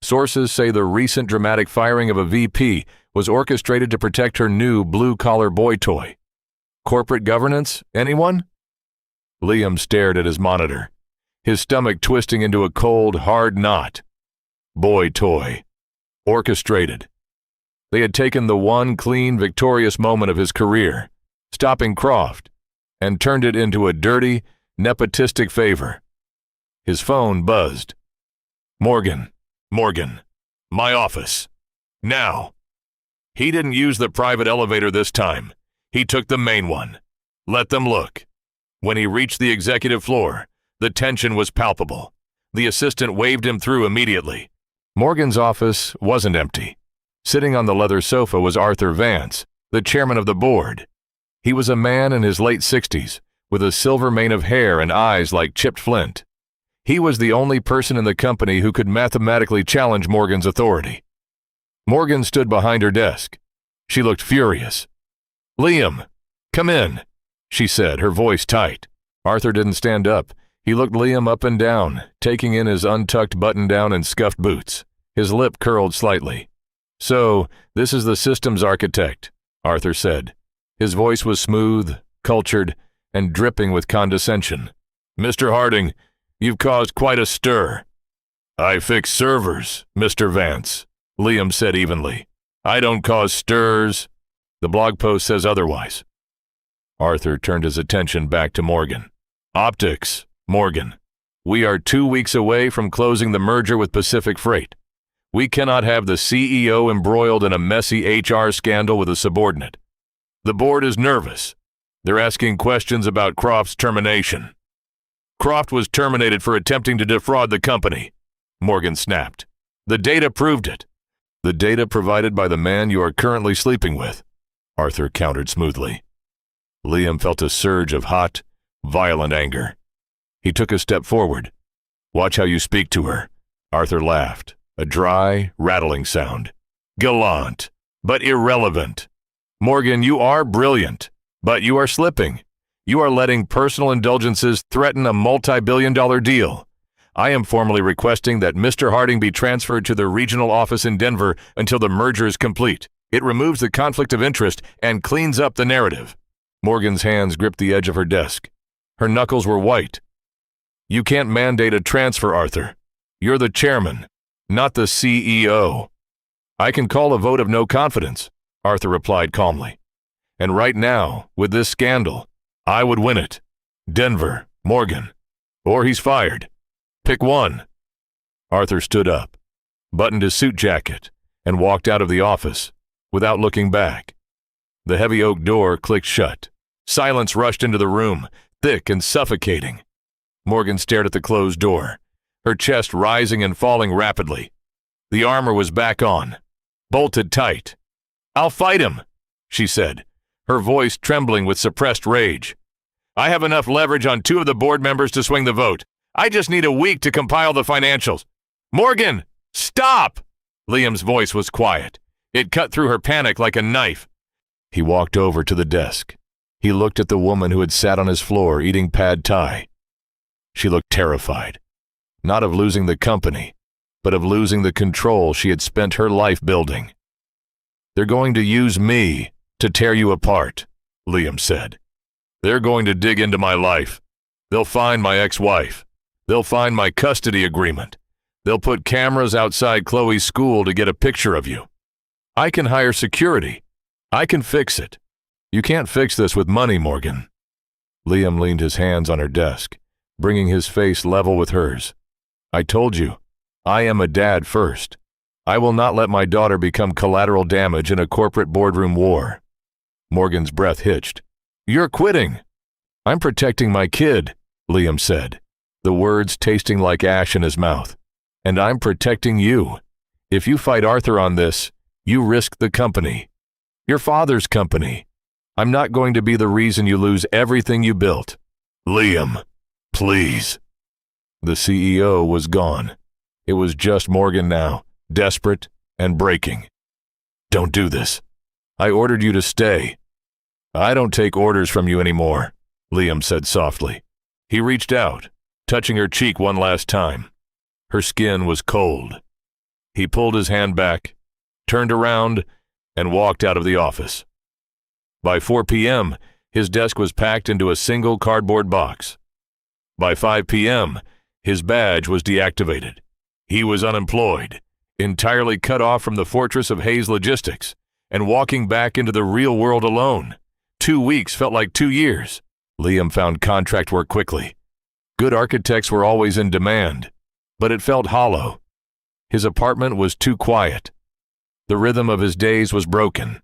Sources say the recent dramatic firing of a VP was orchestrated to protect her new blue-collar boy toy. Corporate governance, anyone? Liam stared at his monitor, his stomach twisting into a cold, hard knot. Boy toy. Orchestrated. They had taken the one clean, victorious moment of his career, stopping Croft, and turned it into a dirty, nepotistic favor. His phone buzzed. Morgan, my office. Now. He didn't use the private elevator this time. He took the main one. Let them look. When he reached the executive floor, the tension was palpable. The assistant waved him through immediately. Morgan's office wasn't empty. Sitting on the leather sofa was Arthur Vance, the chairman of the board. He was a man in his late 60s, with a silver mane of hair and eyes like chipped flint. He was the only person in the company who could mathematically challenge Morgan's authority. Morgan stood behind her desk. She looked furious. "Liam, come in," she said, her voice tight. Arthur didn't stand up. He looked Liam up and down, taking in his untucked button-down and scuffed boots. His lip curled slightly. "So, this is the systems architect," Arthur said. His voice was smooth, cultured, and dripping with condescension. "Mr. Harding, you've caused quite a stir." "I fix servers, Mr. Vance," Liam said evenly. "I don't cause stirs. The blog post says otherwise." Arthur turned his attention back to Morgan. "Optics, Morgan. We are 2 weeks away from closing the merger with Pacific Freight. We cannot have the CEO embroiled in a messy HR scandal with a subordinate. The board is nervous. They're asking questions about Croft's termination." "Croft was terminated for attempting to defraud the company," Morgan snapped. "The data proved it." "The data provided by the man you are currently sleeping with," Arthur countered smoothly. Liam felt a surge of hot, violent anger. He took a step forward. "Watch how you speak to her." Arthur laughed, a dry, rattling sound. "Gallant, but irrelevant. Morgan, you are brilliant, but you are slipping. You are letting personal indulgences threaten a multi-billion-dollar deal. I am formally requesting that Mr. Harding be transferred to the regional office in Denver until the merger is complete. It removes the conflict of interest and cleans up the narrative." Morgan's hands gripped the edge of her desk. Her knuckles were white. "You can't mandate a transfer, Arthur. You're the chairman, not the CEO." "I can call a vote of no confidence," Arthur replied calmly. "And right now, with this scandal, I would win it. Denver Morgan. Or he's fired. Pick one. Arthur stood up, buttoned his suit jacket, and walked out of the office without looking back. The heavy oak door clicked shut. Silence rushed into the room, thick and suffocating. Morgan stared at the closed door, her chest rising and falling rapidly. The armor was back on, bolted tight. "I'll fight him," she said, her voice trembling with suppressed rage. "I have enough leverage on 2 of the board members to swing the vote. I just need a week to compile the financials." "Morgan, stop!" Liam's voice was quiet. It cut through her panic like a knife. He walked over to the desk. He looked at the woman who had sat on his floor eating pad thai. She looked terrified, not of losing the company, but of losing the control she had spent her life building. "They're going to use me to tear you apart," Liam said. "They're going to dig into my life. They'll find my ex-wife. They'll find my custody agreement. They'll put cameras outside Chloe's school to get a picture of you. I can hire security. I can fix it. You can't fix this with money, Morgan." Liam leaned his hands on her desk, bringing his face level with hers. "I told you, I am a dad first. I will not let my daughter become collateral damage in a corporate boardroom war." Morgan's breath hitched. "You're quitting." "I'm protecting my kid," Liam said, the words tasting like ash in his mouth. "And I'm protecting you. If you fight Arthur on this, you risk the company. Your father's company. I'm not going to be the reason you lose everything you built." "Liam, please." The CEO was gone. It was just Morgan now, desperate and breaking. "Don't do this. I ordered you to stay." "I don't take orders from you anymore," Liam said softly. He reached out, touching her cheek one last time. Her skin was cold. He pulled his hand back, turned around, and walked out of the office. By 4 p.m., his desk was packed into a single cardboard box. By 5 p.m., his badge was deactivated. He was unemployed, entirely cut off from the fortress of Hayes Logistics, and walking back into the real world alone. 2 weeks felt like 2 years. Liam found contract work quickly. Good architects were always in demand, but it felt hollow. His apartment was too quiet. The rhythm of his days was broken.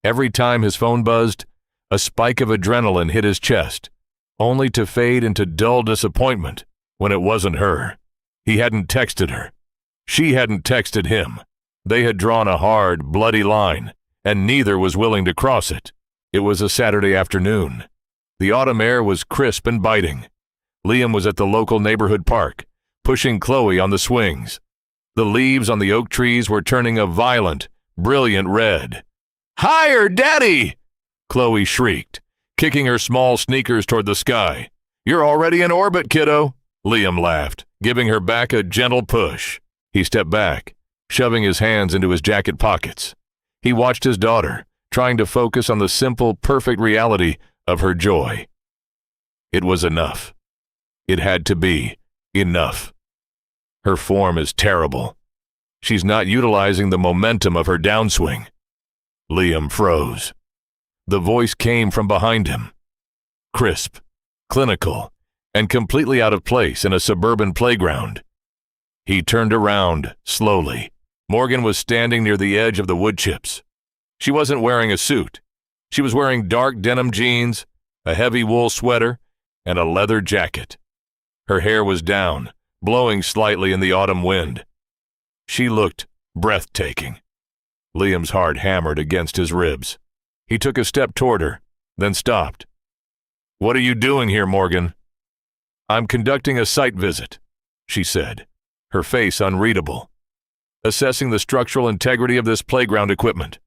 Every time his phone buzzed, a spike of adrenaline hit his chest, only to fade into dull disappointment when it wasn't her. He hadn't texted her. She hadn't texted him. They had drawn a hard, bloody line, and neither was willing to cross it. It was a Saturday afternoon. The autumn air was crisp and biting. Liam was at the local neighborhood park, pushing Chloe on the swings. The leaves on the oak trees were turning a violent, brilliant red. "Higher, Daddy!" Chloe shrieked, kicking her small sneakers toward the sky. "You're already in orbit, kiddo," Liam laughed, giving her back a gentle push. He stepped back, shoving his hands into his jacket pockets. He watched his daughter, trying to focus on the simple, perfect reality of her joy. It was enough. It had to be enough. Her form is terrible. She's not utilizing the momentum of her downswing. Liam froze. The voice came from behind him. Crisp, clinical, and completely out of place in a suburban playground. He turned around, slowly. Morgan was standing near the edge of the wood chips. She wasn't wearing a suit. She was wearing dark denim jeans, a heavy wool sweater, and a leather jacket. Her hair was down, blowing slightly in the autumn wind. She looked breathtaking. Liam's heart hammered against his ribs. He took a step toward her, then stopped. "What are you doing here, Morgan?" "I'm conducting a site visit," she said, her face unreadable. "Assessing the structural integrity of this playground equipment."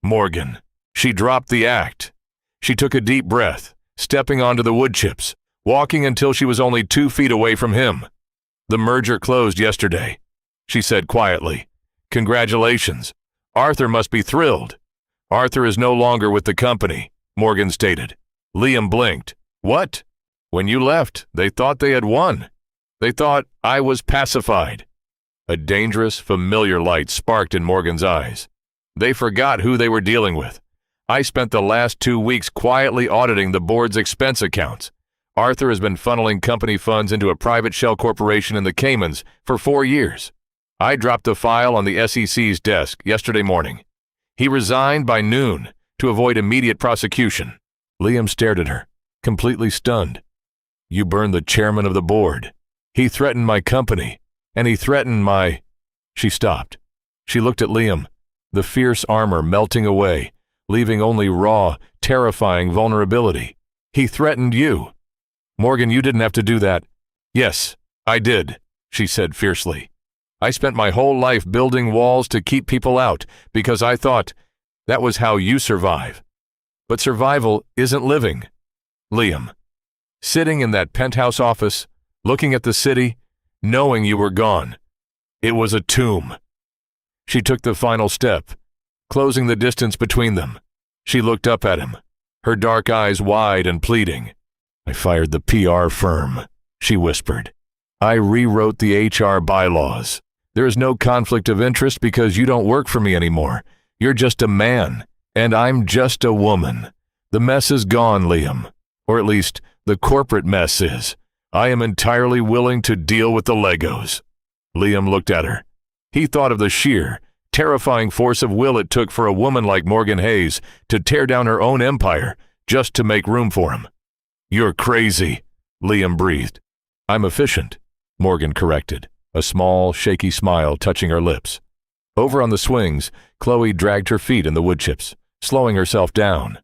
Morgan. She dropped the act. She took a deep breath, stepping onto the wood chips, walking until she was only 2 feet away from him. "The merger closed yesterday," she said quietly. "Congratulations. Arthur must be thrilled." "Arthur is no longer with the company," Morgan stated. Liam blinked. "What?" "When you left, they thought they had won. They thought I was pacified." A dangerous, familiar light sparked in Morgan's eyes. "They forgot who they were dealing with. I spent the last 2 weeks quietly auditing the board's expense accounts. Arthur has been funneling company funds into a private shell corporation in the Caymans for 4 years. I dropped the file on the SEC's desk yesterday morning. He resigned by noon to avoid immediate prosecution. Liam stared at her, completely stunned. You burned the chairman of the board. He threatened my company, and he threatened my... She stopped. She looked at Liam, the fierce armor melting away, leaving only raw, terrifying vulnerability. He threatened you. Morgan, you didn't have to do that. Yes, I did, she said fiercely. I spent my whole life building walls to keep people out because I thought that was how you survive. But survival isn't living. Liam, sitting in that penthouse office, looking at the city, knowing you were gone. It was a tomb. She took the final step, closing the distance between them. She looked up at him, her dark eyes wide and pleading. I fired the PR firm, she whispered. I rewrote the HR bylaws. There is no conflict of interest because you don't work for me anymore. You're just a man, and I'm just a woman. The mess is gone, Liam. Or at least, the corporate mess is. I am entirely willing to deal with the Legos. Liam looked at her. He thought of the sheer, terrifying force of will it took for a woman like Morgan Hayes to tear down her own empire just to make room for him. You're crazy, Liam breathed. I'm efficient, Morgan corrected, a small, shaky smile touching her lips. Over on the swings, Chloe dragged her feet in the wood chips, slowing herself down.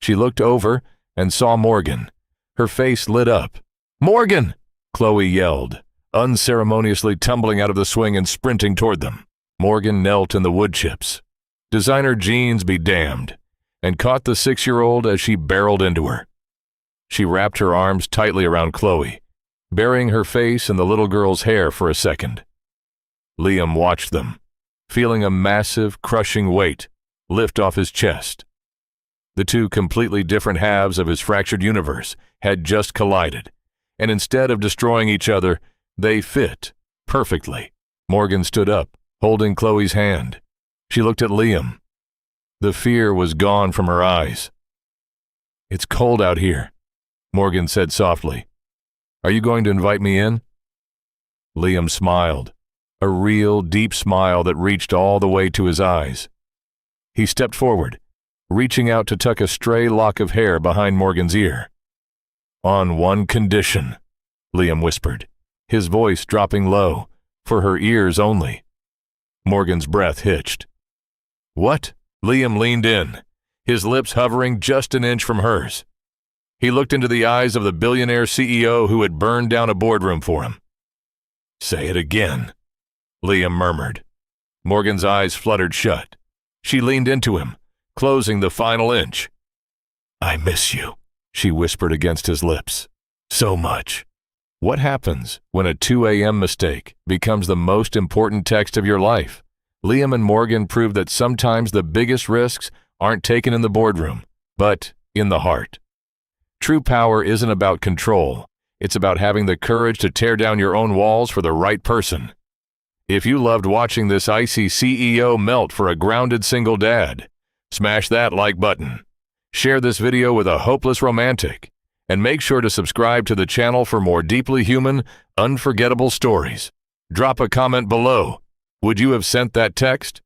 She looked over and saw Morgan. Her face lit up. Morgan! Chloe yelled, unceremoniously tumbling out of the swing and sprinting toward them. Morgan knelt in the wood chips. Designer jeans be damned, and caught the 6-year-old as she barreled into her. She wrapped her arms tightly around Chloe, burying her face in the little girl's hair for a second. Liam watched them, feeling a massive, crushing weight lift off his chest. The two completely different halves of his fractured universe had just collided, and instead of destroying each other, they fit perfectly. Morgan stood up, holding Chloe's hand. She looked at Liam. The fear was gone from her eyes. It's cold out here, Morgan said softly. Are you going to invite me in? Liam smiled, a real deep smile that reached all the way to his eyes. He stepped forward, reaching out to tuck a stray lock of hair behind Morgan's ear. On one condition, Liam whispered, his voice dropping low, for her ears only. Morgan's breath hitched. What? Liam leaned in, his lips hovering just an inch from hers. He looked into the eyes of the billionaire CEO who had burned down a boardroom for him. Say it again, Liam murmured. Morgan's eyes fluttered shut. She leaned into him, closing the final inch. I miss you, she whispered against his lips. So much. What happens when a 2 a.m. mistake becomes the most important text of your life? Liam and Morgan proved that sometimes the biggest risks aren't taken in the boardroom, but in the heart. True power isn't about control. It's about having the courage to tear down your own walls for the right person. If you loved watching this icy CEO melt for a grounded single dad, smash that like button. Share this video with a hopeless romantic, and make sure to subscribe to the channel for more deeply human, unforgettable stories. Drop a comment below. Would you have sent that text?